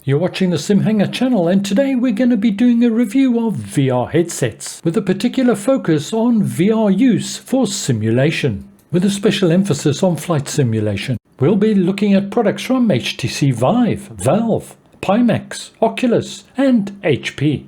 You're watching the SimHanger channel, and today we're going to be doing a review of VR headsets with a particular focus on VR use for simulation, with a special emphasis on flight simulation. We'll be looking at products from HTC Vive, Valve, Pimax, Oculus and HP.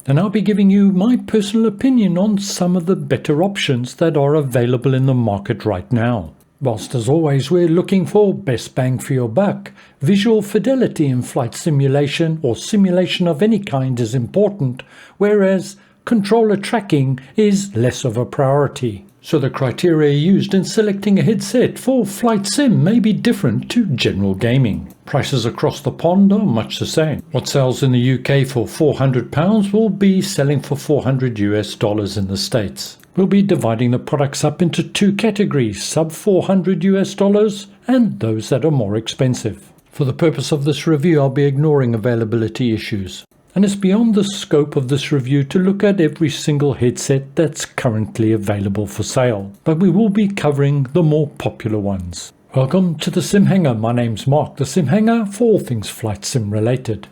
And I'll be giving you my personal opinion on some of the better options that are available in the market right now. Whilst as always we're looking for best bang for your buck, visual fidelity in flight simulation or simulation of any kind is important, whereas controller tracking is less of a priority. So the criteria used in selecting a headset for flight sim may be different to general gaming. Prices across the pond are much the same. What sells in the UK for £400 will be selling for $400 in the States. We'll be dividing the products up into two categories, sub $400 and those that are more expensive. For the purpose of this review, I'll be ignoring availability issues. And it's beyond the scope of this review to look at every single headset that's currently available for sale, but we will be covering the more popular ones. Welcome to the SimHanger. My name's Mark, the SimHanger for all things flight sim related.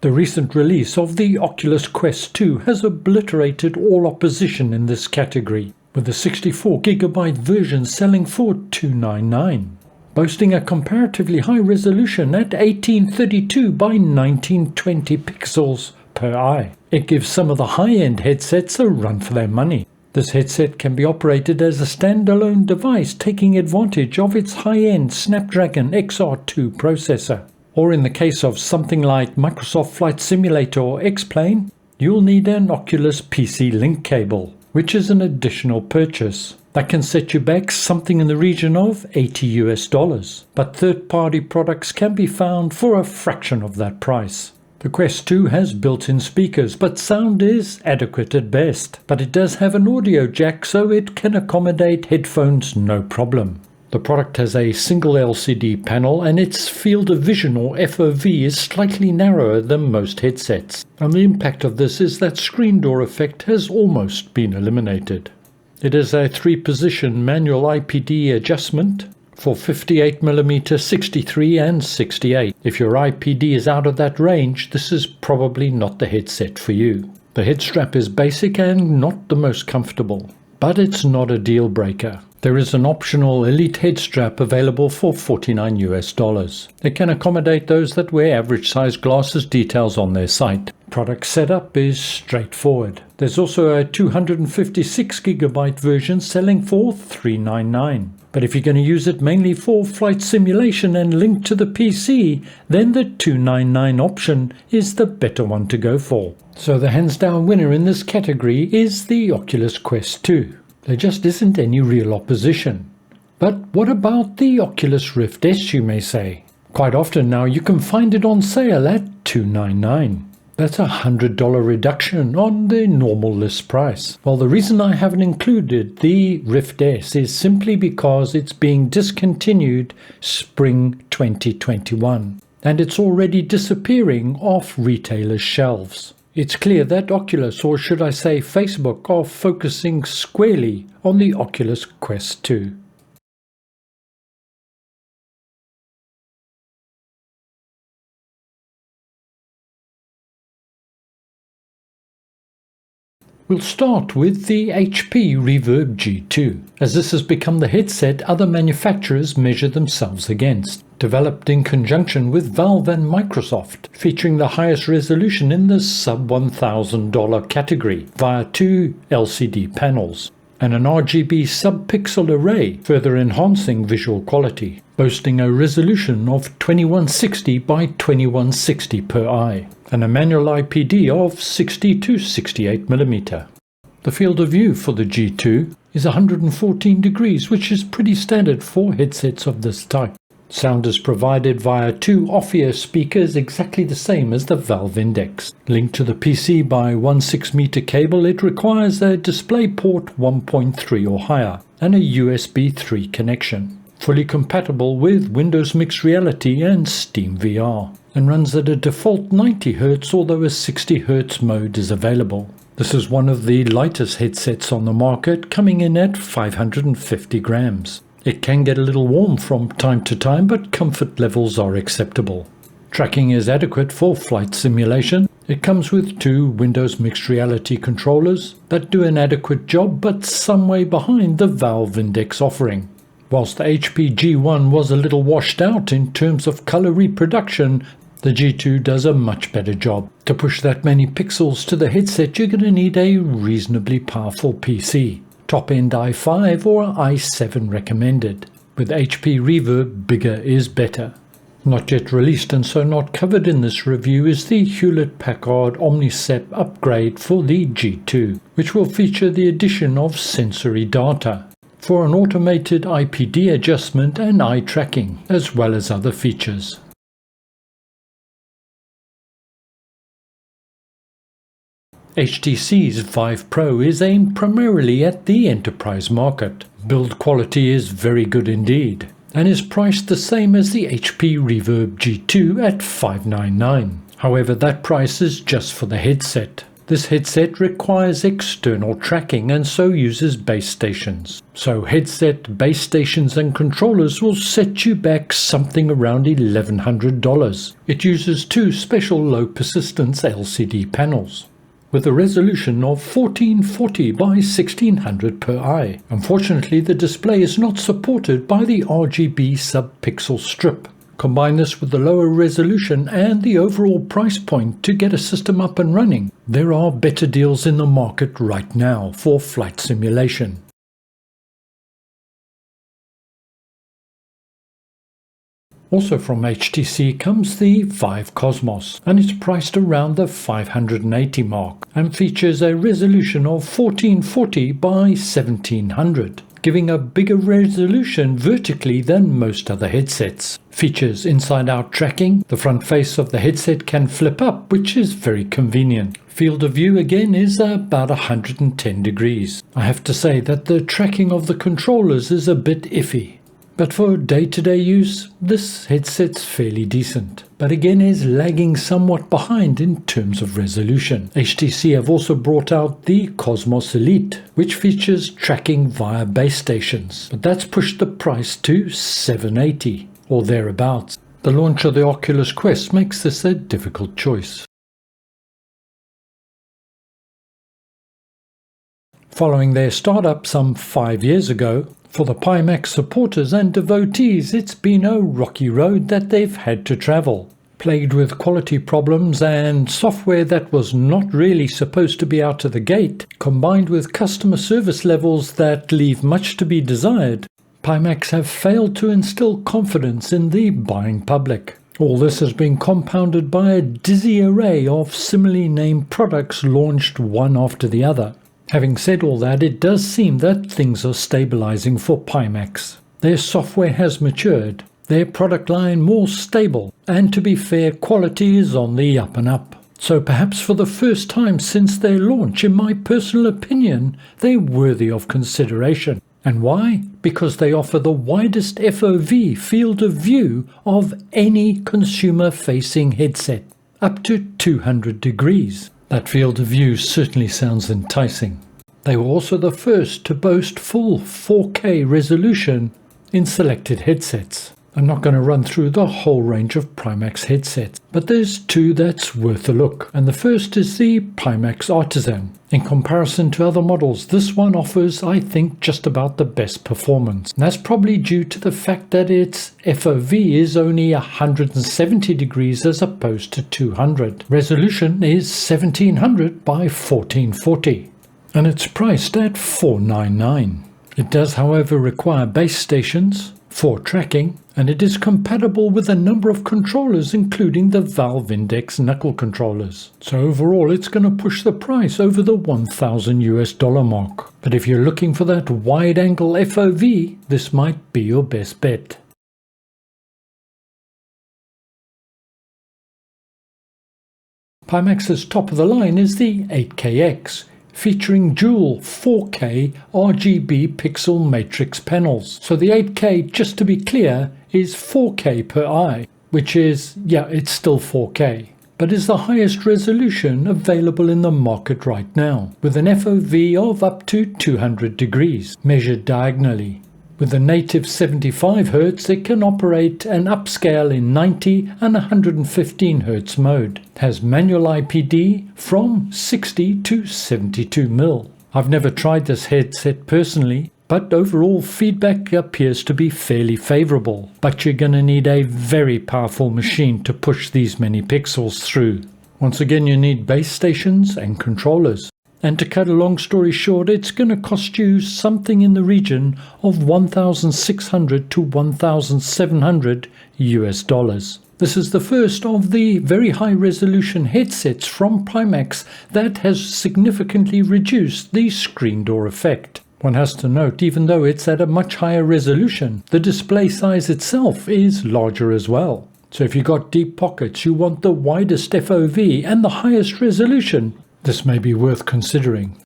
The recent release of the Oculus Quest 2 has obliterated all opposition in this category, with the 64GB version selling for $299. Boasting a comparatively high resolution at 1832 by 1920 pixels per eye. It gives some of the high-end headsets a run for their money. This headset can be operated as a standalone device, taking advantage of its high-end Snapdragon XR2 processor. Or in the case of something like Microsoft Flight Simulator or Xplane, you'll need an Oculus PC link cable, which is an additional purchase. That can set you back something in the region of $80, but third-party products can be found for a fraction of that price. The Quest 2 has built-in speakers, but sound is adequate at best. But it does have an audio jack, so it can accommodate headphones no problem. The product has a single LCD panel, and its field of vision or FOV is slightly narrower than most headsets. And the impact of this is that screen door effect has almost been eliminated. It is a 3-position manual IPD adjustment for 58mm, 63 and 68. If your IPD is out of that range, this is probably not the headset for you. The head strap is basic and not the most comfortable, but it's not a deal breaker. There is an optional Elite head strap available for $49. It can accommodate those that wear average size glasses, details on their site. Product setup is straightforward. There's also a 256GB version selling for $399. But if you're going to use it mainly for flight simulation and link to the PC, then the $299 option is the better one to go for. So the hands down winner in this category is the Oculus Quest 2. There just isn't any real opposition. But what about the Oculus Rift S, you may say? Quite often now you can find it on sale at $299. That's a $100 reduction on the normal list price. Well, the reason I haven't included the Rift S is simply because it's being discontinued spring 2021, and it's already disappearing off retailers' shelves. It's clear that Oculus, or should I say Facebook, are focusing squarely on the Oculus Quest 2. We'll start with the HP Reverb G2, as this has become the headset other manufacturers measure themselves against. Developed in conjunction with Valve and Microsoft, featuring the highest resolution in the sub $1,000 category via two LCD panels and an RGB sub-pixel array, further enhancing visual quality, boasting a resolution of 2160 by 2160 per eye, and a manual IPD of 60 to 68mm. The field of view for the G2 is 114 degrees, which is pretty standard for headsets of this type. Sound is provided via two off-ear speakers, exactly the same as the Valve Index. Linked to the PC by 1.6-meter cable, it requires a DisplayPort 1.3 or higher and a USB 3 connection. Fully compatible with Windows Mixed Reality and Steam VR, and runs at a default 90Hz, although a 60Hz mode is available. This is one of the lightest headsets on the market, coming in at 550 grams. It can get a little warm from time to time, but comfort levels are acceptable. Tracking is adequate for flight simulation. It comes with 2 Windows Mixed Reality controllers that do an adequate job, but some way behind the Valve Index offering. Whilst the HP G1 was a little washed out in terms of color reproduction, the G2 does a much better job. To push that many pixels to the headset, you're going to need a reasonably powerful PC. Top-end i5 or i7 recommended. With HP Reverb, bigger is better. Not yet released and so not covered in this review is the Hewlett-Packard OmniSep upgrade for the G2, which will feature the addition of sensory data for an automated IPD adjustment and eye tracking, as well as other features. HTC's Vive Pro is aimed primarily at the enterprise market. Build quality is very good indeed, and is priced the same as the HP Reverb G2 at $599. However, that price is just for the headset. This headset requires external tracking and so uses base stations. So headset, base stations and controllers will set you back something around $1,100. It uses 2 special low persistence LCD panels with a resolution of 1440 by 1600 per eye. Unfortunately, the display is not supported by the RGB sub-pixel strip. Combine this with the lower resolution and the overall price point to get a system up and running. There are better deals in the market right now for flight simulation. Also from HTC comes the Vive Cosmos, and it's priced around the 580 mark and features a resolution of 1440 by 1700, giving a bigger resolution vertically than most other headsets. Features inside-out tracking. The front face of the headset can flip up, which is very convenient. Field of view again is about 110 degrees. I have to say that the tracking of the controllers is a bit iffy. But for day-to-day use, this headset's fairly decent, but again is lagging somewhat behind in terms of resolution. HTC have also brought out the Cosmos Elite, which features tracking via base stations, but that's pushed the price to $780 or thereabouts. The launch of the Oculus Quest makes this a difficult choice. Following their startup some 5 years ago, for the Pimax supporters and devotees, it's been a rocky road that they've had to travel. Plagued with quality problems and software that was not really supposed to be out of the gate, combined with customer service levels that leave much to be desired, Pimax have failed to instill confidence in the buying public. All this has been compounded by a dizzy array of similarly named products launched one after the other. Having said all that, it does seem that things are stabilizing for Pimax. Their software has matured, their product line more stable, and to be fair, quality is on the up and up. So perhaps for the first time since their launch, in my personal opinion, they're worthy of consideration. And why? Because they offer the widest FOV field of view of any consumer-facing headset, up to 200 degrees. That field of view certainly sounds enticing. They were also the first to boast full 4K resolution in selected headsets. I'm not going to run through the whole range of Pimax headsets, but there's 2 that's worth a look. And the first is the Pimax Artisan. In comparison to other models, this one offers, I think, just about the best performance. And that's probably due to the fact that its FOV is only 170 degrees as opposed to 200. Resolution is 1700 by 1440. And it's priced at $499. It does, however, require base stations for tracking, and it is compatible with a number of controllers, including the Valve Index knuckle controllers. So overall, it's going to push the price over the $1,000 mark. But if you're looking for that wide-angle FOV, this might be your best bet. Pimax's top of the line is the 8KX, featuring dual 4K RGB pixel matrix panels. So the 8K, just to be clear, is 4K per eye, which is, yeah, it's still 4K, but is the highest resolution available in the market right now, with an FOV of up to 200 degrees, measured diagonally. With the native 75 Hz, it can operate an upscale in 90 and 115 Hz mode. It has manual IPD from 60 to 72 mm. I've never tried this headset personally, but overall feedback appears to be fairly favorable. But you're going to need a very powerful machine to push these many pixels through. Once again, you need base stations and controllers. And to cut a long story short, it's going to cost you something in the region of $1,600 to $1,700 US. This is the first of the very high resolution headsets from Pimax that has significantly reduced the screen door effect. One has to note, even though it's at a much higher resolution, the display size itself is larger as well. So if you've got deep pockets, you want the widest FOV and the highest resolution, this may be worth considering.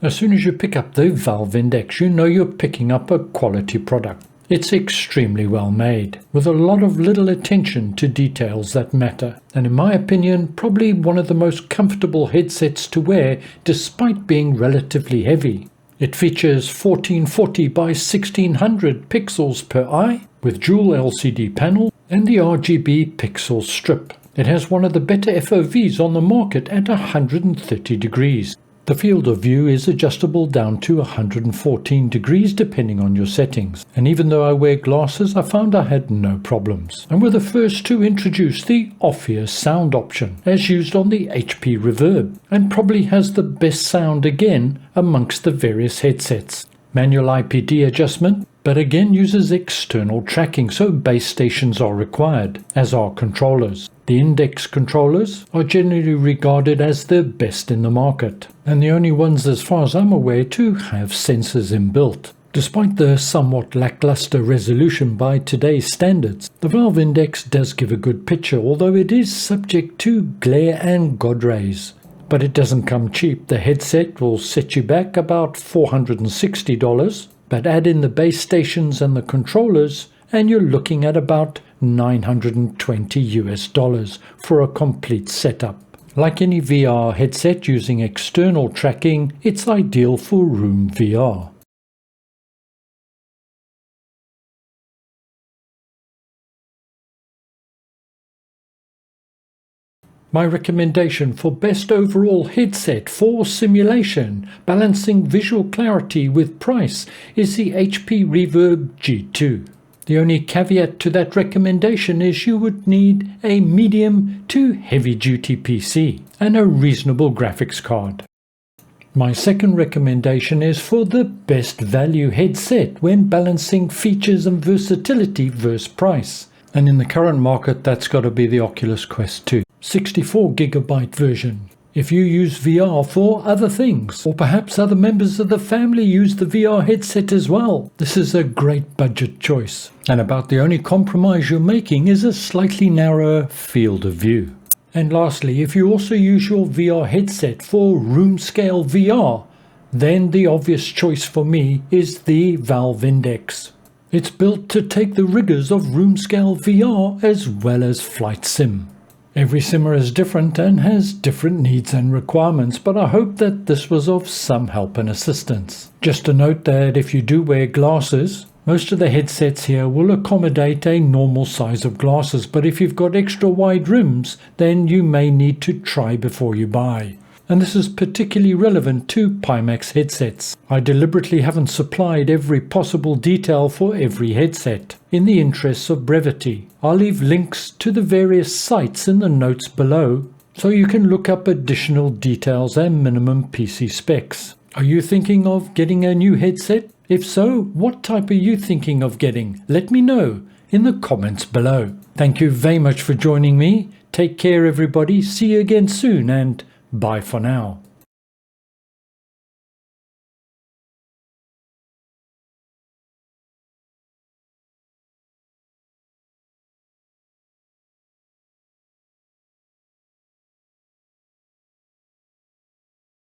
As soon as you pick up the Valve Index, you know you're picking up a quality product. It's extremely well made, with a lot of little attention to details that matter, and in my opinion, probably one of the most comfortable headsets to wear despite being relatively heavy. It features 1440 by 1600 pixels per eye, with dual LCD panel and the RGB pixel strip. It has one of the better FOVs on the market at 130 degrees. The field of view is adjustable down to 114 degrees depending on your settings. And even though I wear glasses, I found I had no problems. And we're the first to introduce the off-ear sound option, as used on the HP Reverb, and probably has the best sound again amongst the various headsets. Manual IPD adjustment, but again uses external tracking, so base stations are required, as are controllers. The Index controllers are generally regarded as the best in the market, and the only ones as far as I'm aware to have sensors inbuilt. Despite the somewhat lackluster resolution by today's standards, the Valve Index does give a good picture, although it is subject to glare and God rays. But it doesn't come cheap. The headset will set you back about $460, but add in the base stations and the controllers and you're looking at about $920 for a complete setup. Like any VR headset using external tracking, it's ideal for room VR. My recommendation for best overall headset for simulation, balancing visual clarity with price, is the HP Reverb G2. The only caveat to that recommendation is you would need a medium to heavy duty PC and a reasonable graphics card. My second recommendation is for the best value headset when balancing features and versatility versus price. And in the current market, that's got to be the Oculus Quest 2. 64GB version. If you use VR for other things, or perhaps other members of the family use the VR headset as well, this is a great budget choice. And about the only compromise you're making is a slightly narrower field of view. And lastly, if you also use your VR headset for room scale VR, then the obvious choice for me is the Valve Index. It's built to take the rigors of room scale VR as well as flight sim. Every simmer is different and has different needs and requirements, but I hope that this was of some help and assistance. Just to note that if you do wear glasses, most of the headsets here will accommodate a normal size of glasses, but if you've got extra wide rims, then you may need to try before you buy. And this is particularly relevant to Pimax headsets. I deliberately haven't supplied every possible detail for every headset, in the interests of brevity. I'll leave links to the various sites in the notes below, so you can look up additional details and minimum PC specs. Are you thinking of getting a new headset? If so, what type are you thinking of getting? Let me know in the comments below. Thank you very much for joining me. Take care everybody, see you again soon, and bye for now.